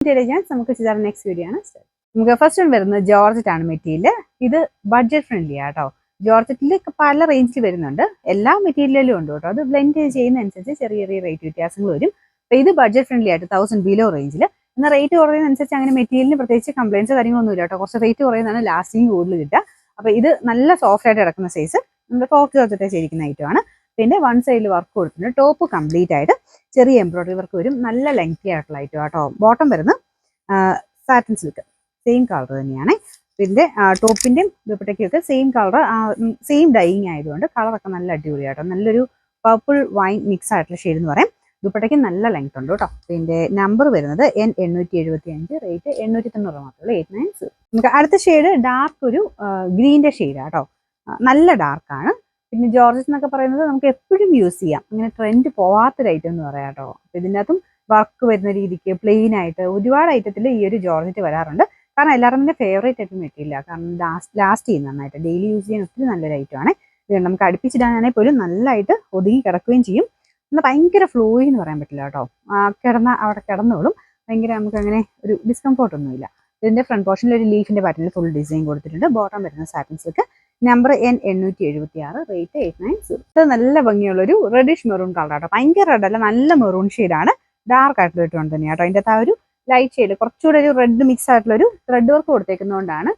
നമുക്ക് ചെയ്താൽ next video ആണ്. നമുക്ക് ഫസ്റ്റ് വൺ വരുന്നത് ജോർജറ്റ് ആണ് മെറ്റീരിയൽ. ഇത് ബഡ്ജറ്റ് ഫ്രണ്ട്ലി ആട്ടോ. ജോർജറ്റിൽ പല റേഞ്ചിൽ വരുന്നുണ്ട്, എല്ലാ മെറ്റീരിയലിലും ഉണ്ട് കേട്ടോ. അത് ബ്ലെൻഡ് ചെയ്യുന്നതനുസരിച്ച് ചെറിയ ചെറിയ റേറ്റ് വ്യത്യാസങ്ങൾ വരും. അപ്പോൾ ഇത് ബഡ്ജറ്റ് ഫ്രണ്ട്ലി ആയിട്ട് 1000 ബിലോ റേഞ്ചിൽ. എന്നാൽ റേറ്റ് കുറയുന്നതനുസരിച്ച് അങ്ങനെ മെറ്റീരിയലിന് പ്രത്യേകിച്ച് കംപ്ലയിൻസ് കാര്യങ്ങളൊന്നും ഇല്ല കേട്ടോ. കുറച്ച് റേറ്റ് കുറയുന്നതാണ് ലാസ്റ്റിങ് കൂടുതൽ കിട്ടുക. അപ്പോൾ ഇത് നല്ല സോഫ്റ്റ് ആയിട്ട് കിടക്കുന്ന സൈസ്, നമ്മുടെ ഫോക്ക് ജോർജറ്റ് ചെയ്തിരിക്കുന്ന ഐറ്റമാണ്. പിന്നെ വൺ സൈഡിൽ വർക്ക് കൊടുത്തിട്ടുണ്ട്. ടോപ്പ് കംപ്ലീറ്റ് ആയിട്ട് ചെറിയ എംബ്രോയിഡറി വർക്ക് വരും. നല്ല ലെങ്തി ആയിട്ടുള്ള ഐറ്റം കേട്ടോ. ബോട്ടം വരുന്ന സാറ്റിൻ സിൽക്ക് സെയിം കളർ തന്നെയാണ്. പിന്നെ ടോപ്പിന്റെയും ദുപ്പട്ടയ്ക്കൊക്കെ സെയിം കളർ, സെയിം ഡൈയിങ് ആയതുകൊണ്ട് കളറൊക്കെ നല്ല അടിപൊളിയാട്ടോ. നല്ലൊരു പർപ്പിൾ വൈൻ മിക്സ് ആയിട്ടുള്ള ഷെയ്ഡ് എന്ന് പറയാം. ദുപ്പട്ടയ്ക്ക് നല്ല ലെങ്ത് ഉണ്ട് കേട്ടോ. പിന്നെ നമ്പർ വരുന്നത് N875, റേറ്റ് 890 മാത്രമേ. 89. നമുക്ക് അടുത്ത ഷെയ്ഡ് ഡാർക്ക് ഒരു ഗ്രീൻ്റെ ഷെയ്ഡാട്ടോ. നല്ല ഡാർക്കാണ്. പിന്നെ ജോർജറ്റ് എന്നൊക്കെ പറയുന്നത് നമുക്ക് എപ്പോഴും യൂസ് ചെയ്യാം, അങ്ങനെ ട്രെൻഡ് പോവാത്തൊരു ഐറ്റം എന്ന് പറയാം കേട്ടോ. അപ്പോൾ ഇതിൻ്റെ അകത്തും വർക്ക് വരുന്ന രീതിക്ക് പ്ലെയിൻ ആയിട്ട് ഒരുപാട് ഐറ്റത്തിൽ ഈ ഒരു ജോർജറ്റ് വരാറുണ്ട്. കാരണം എല്ലാവരും തന്നെ ഫേവറേറ്റ് ആയിട്ട് മെറ്റീരിയൽ, കാരണം ലാസ്റ്റ് ചെയ്യുന്ന നന്നായിട്ട് ഡെയിലി യൂസ് ചെയ്യാൻ ഒത്തിരി നല്ലൊരു ഐറ്റമാണ്. ഇത് നമുക്ക് അടുപ്പിച്ചിടാനാണെങ്കിൽ പോലും നല്ലതായിട്ട് ഒതുങ്ങി കിടക്കുകയും ചെയ്യും. എന്നാൽ ഭയങ്കര ഫ്ലോയി എന്ന് പറയാൻ പറ്റില്ല കേട്ടോ. അവിടെ കിടന്നോളും. ഭയങ്കര നമുക്ക് അങ്ങനെ ഒരു ഡിസ്കംഫോർട്ട് ഒന്നുമില്ല. ഇതിന്റെ ഫ്രണ്ട് പോർഷനിൽ ഒരു ലീഫിന്റെ പാറ്റേണിൽ ഫുൾ ഡിസൈൻ കൊടുത്തിട്ടുണ്ട്. ബോട്ടം വരുന്ന satin silk, number N876, rate 890. ഇത് നല്ല ഭംഗിയുള്ള ഒരു റെഡിഷ് മെറൂൺ കളർ ആട്ടോ. ഭയങ്കര റെഡ് അല്ല, നല്ല മെറൂൺ ഷെയ്ഡാണ്. ഡാർക്ക് ആയിട്ടുള്ള ഒരു ടോൺ തന്നെയാട്ടോ. അതിൻ്റെ ആ ഒരു ലൈറ്റ് ഷെയ്ഡ് കുറച്ചുകൂടെ ഒരു റെഡ് മിക്സ് ആയിട്ടുള്ള ഒരു ത്രെഡ് വർക്ക് കൊടുത്തേക്കുന്നതുകൊണ്ടാണ്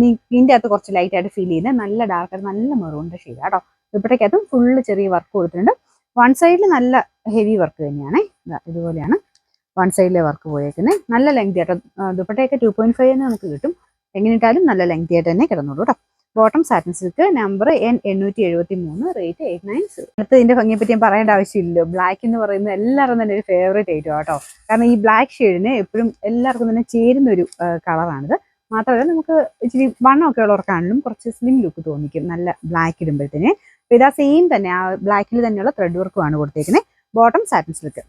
ഇതിൻ്റെ അകത്ത് കുറച്ച് ലൈറ്റ് ആയിട്ട് ഫീൽ ചെയ്യുന്നത്. നല്ല ഡാർക്ക് ആയിട്ട് നല്ല മെറൂണിന്റെ ഷെയ്ഡ് കേട്ടോ. ദുപ്പട്ടയ്ക്കകത്തും ഫുള്ള് ചെറിയ വർക്ക് കൊടുത്തിട്ടുണ്ട്. വൺ സൈഡിൽ നല്ല ഹെവി വർക്ക് തന്നെയാണ്. ഇതുപോലെയാണ് വൺ സൈഡിലെ വർക്ക് പോയേക്കുന്നത്. നല്ല ലെങ്തി ആട്ടോ. ദുപ്പട്ടയൊക്കെ 2.5 തന്നെ നമുക്ക് കിട്ടും. എങ്ങനെ ഇട്ടാലും നല്ല ലെങ്തി ആയിട്ട് തന്നെ കിടന്നോളൂ കേട്ടോ. Bottom satin silk, number N873, rate 890. അടുത്ത ഇതിന്റെ ഭംഗിയെ പറ്റി ഞാൻ പറയേണ്ട ആവശ്യമില്ലല്ലോ. ബ്ലാക്ക് എന്ന് പറയുന്നത് എല്ലാവരും തന്നെ ഒരു ഫേവറേറ്റ് ഐറ്റം കേട്ടോ. കാരണം ഈ ബ്ലാക്ക് ഷെയ്ഡിന് എപ്പോഴും എല്ലാവർക്കും തന്നെ ചേരുന്ന ഒരു കളറാണിത്. മാത്രമല്ല നമുക്ക് ഇച്ചിരി വണ്ണമൊക്കെ ഉള്ളവർക്കാണെങ്കിലും കുറച്ച് സ്ലിം ലുക്ക് തോന്നിക്കും നല്ല ബ്ലാക്ക് ഇടുമ്പോഴത്തേന്. അപ്പോൾ ഇതാ സെയിം തന്നെ ആ ബ്ലാക്കിൽ തന്നെയുള്ള ത്രെഡ് വർക്കുമാണ് കൊടുത്തേക്കുന്നത്. Bottom satin silk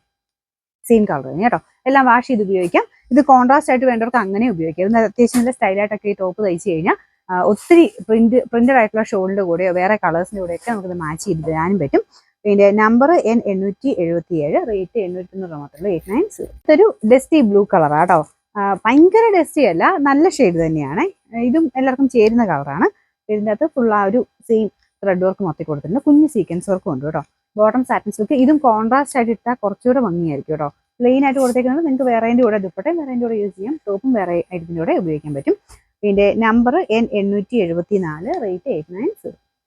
same colour തന്നെ കേട്ടോ. എല്ലാം വാഷ് ചെയ്ത് ഉപയോഗിക്കാം. ഇത് കോൺട്രാസ്റ്റ് ആയിട്ട് വേണ്ടവർക്ക് അങ്ങനെ ഉപയോഗിക്കാം. ഇത് അത്യാവശ്യം നല്ല സ്റ്റൈലായിട്ടൊക്കെ ഈ ടോപ്പ് തയ്ച്ച് കഴിഞ്ഞാൽ ഒത്തിരി പ്രിന്റഡ് ആയിട്ടുള്ള ഷോളിൻ്റെ കൂടെയോ വേറെ കളേഴ്സിൻ്റെ കൂടെയൊക്കെ നമുക്കിത് മാച്ച് ചെയ്ത് തരാനും പറ്റും. പിന്നെ നമ്പർ N877, റേറ്റ് 890 മാത്രമേ. 890. ഇതൊരു ഡസ്റ്റി ബ്ലൂ കളറാണ് കേട്ടോ. ഭയങ്കര ഡസ്റ്റി അല്ല, നല്ല ഷെയ്ഡ് തന്നെയാണ്. ഇതും എല്ലാവർക്കും ചേരുന്ന കളറാണ്. ഇതിൻ്റെ അകത്ത് ഫുൾ ആ ഒരു സെയിം ത്രെഡ് വർക്ക് മൊത്തം കൊടുത്തിട്ടുണ്ട്. കുഞ്ഞ് സീക്വൻസ് വർക്കും ഉണ്ട് കേട്ടോ. Bottom satin silk. ഇതും കോൺട്രാസ്റ്റ് ആയിട്ട് ഇട്ടാൽ കുറച്ചുകൂടെ ഭംഗിയായിരിക്കും കേട്ടോ. പ്ലെയിൻ ആയിട്ട് കൊടുത്തേക്കുന്നത് നിങ്ങൾക്ക് വേറേൻ്റെ കൂടെ ദുപ്പട്ടയും വേറേൻ്റെ കൂടെ യൂസ് ചെയ്യാം. ടോപ്പും വേറെ ഐറ്റത്തിൻ്റെ കൂടെ ഉപയോഗിക്കാൻ പറ്റും. പിന്നെ നമ്പർ N874, റേറ്റ് 890.